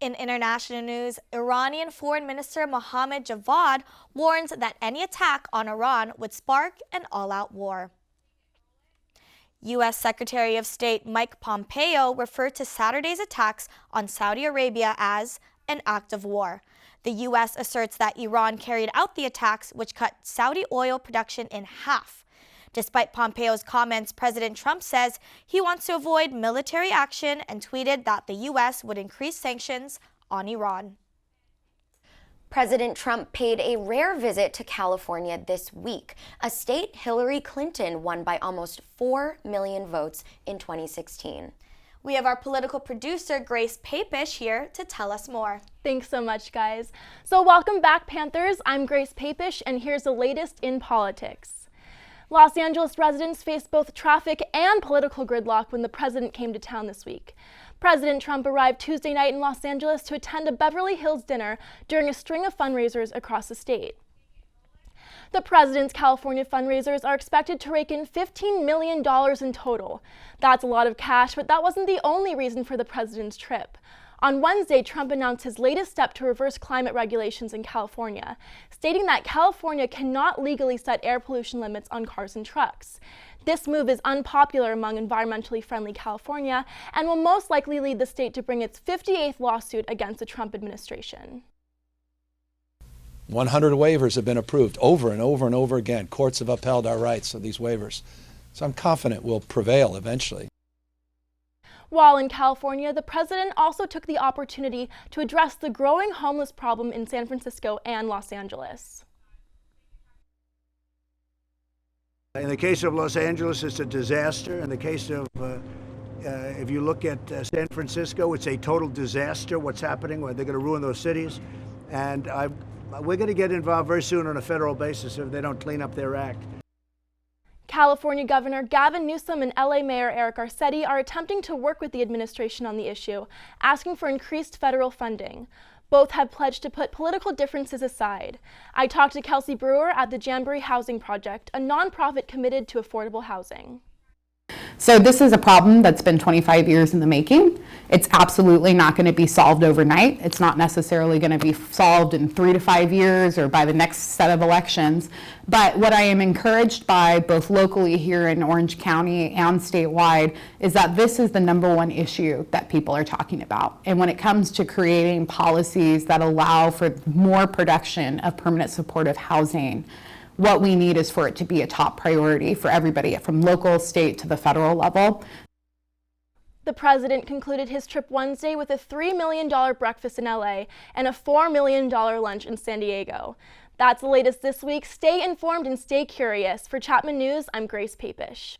In international news, Iranian Foreign Minister Mohammad Javad warns that any attack on Iran would spark an all-out war. U.S. Secretary of State Mike Pompeo referred to Saturday's attacks on Saudi Arabia as an act of war. The U.S. asserts that Iran carried out the attacks, which cut Saudi oil production in half. Despite Pompeo's comments, President Trump says he wants to avoid military action and tweeted that the U.S. would increase sanctions on Iran. President Trump paid a rare visit to California this week, a state Hillary Clinton won by almost 4 million votes in 2016. We have our political producer, Grace Papish, here to tell us more. Thanks so much, guys. So welcome back, Panthers. I'm Grace Papish, and here's the latest in politics. Los Angeles residents faced both traffic and political gridlock when the president came to town this week. President Trump arrived Tuesday night in Los Angeles to attend a Beverly Hills dinner during a string of fundraisers across the state. The president's California fundraisers are expected to rake in $15 million in total. That's a lot of cash, but that wasn't the only reason for the president's trip. On Wednesday, Trump announced his latest step to reverse climate regulations in California, stating that California cannot legally set air pollution limits on cars and trucks. This move is unpopular among environmentally friendly California and will most likely lead the state to bring its 58th lawsuit against the Trump administration. 100 waivers have been approved over and over and over again. Courts have upheld our rights of these waivers. So I'm confident we'll prevail eventually. While in California, the president also took the opportunity to address the growing homeless problem in San Francisco and Los Angeles. In the case of Los Angeles, it's a disaster. In the case of, if you look at San Francisco, it's a total disaster what's happening. They're going to ruin those cities. And we're going to get involved very soon on a federal basis if they don't clean up their act. California Governor Gavin Newsom and LA Mayor Eric Garcetti are attempting to work with the administration on the issue, asking for increased federal funding. Both have pledged to put political differences aside. I talked to Kelsey Brewer at the Jamboree Housing Project, a nonprofit committed to affordable housing. So this is a problem that's been 25 years in the making. It's absolutely not going to be solved overnight. It's not necessarily going to be solved in 3 to 5 years or by the next set of elections. But what I am encouraged by both locally here in Orange County and statewide is that this is the #1 issue that people are talking about. And when it comes to creating policies that allow for more production of permanent supportive housing, what we need is for it to be a top priority for everybody from local, state to the federal level. The president concluded his trip Wednesday with a $3 million breakfast in LA and a $4 million lunch in San Diego. That's the latest this week. Stay informed and stay curious. For Chapman News, I'm Grace Papish.